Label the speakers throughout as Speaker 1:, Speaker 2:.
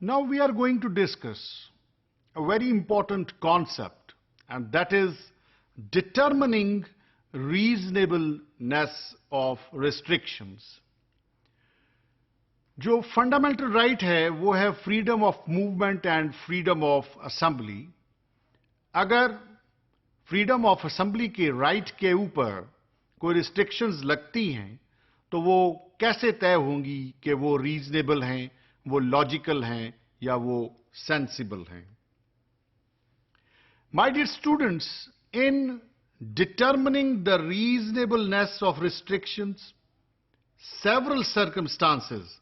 Speaker 1: Now we are going to discuss a very important concept, and that is determining reasonableness of restrictions. जो fundamental right है वो है freedom of movement and freedom of assembly. अगर freedom of assembly के right के ऊपर कोई restrictions लगती हैं तो वो कैसे तय होंगी कि वो रीजनेबल हैं, वो लॉजिकल हैं या वो सेंसिबल हैं. My dear students, in determining the reasonableness of restrictions, several circumstances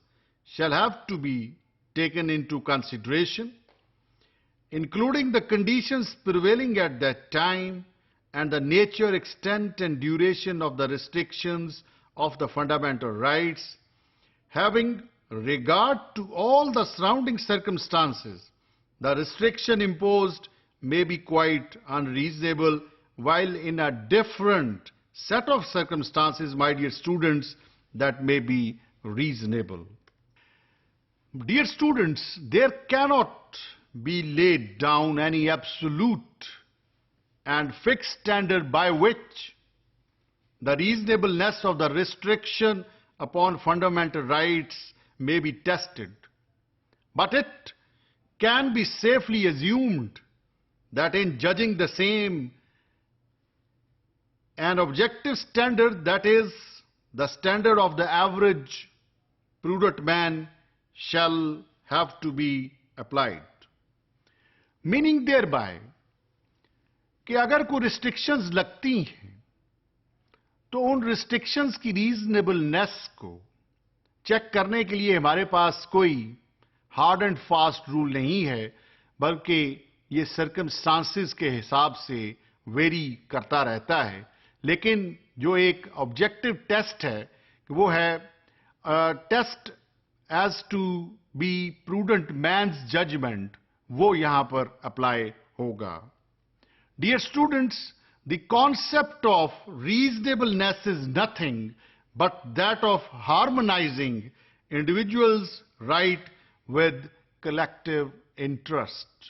Speaker 1: shall have to be taken into consideration, including the conditions prevailing at that time and the nature, extent, and duration of the restrictions of the fundamental rights. Having regard to all the surrounding circumstances, the restriction imposed may be quite unreasonable, while in a different set of circumstances, my dear students, that may be reasonable. Dear students, there cannot be laid down any absolute and fixed standard by which the reasonableness of the restriction upon fundamental rights may be tested. But it can be safely assumed that in judging the same, an objective standard, that is, the standard of the average prudent man, shall have to be applied. Meaning thereby कि अगर कोई restrictions लगती हैं तो उन restrictions की reasonableness को check करने के लिए हमारे पास कोई हार्ड एंड फास्ट रूल नहीं है, बल्कि ये सर्कमस्टांसेस के हिसाब से वेरी करता रहता है. लेकिन जो एक ऑब्जेक्टिव टेस्ट है वो है test as to be prudent man's judgment, वो यहां पर अप्लाई होगा. Dear students, the concept of reasonableness is nothing but that of harmonising individuals right with collective interest.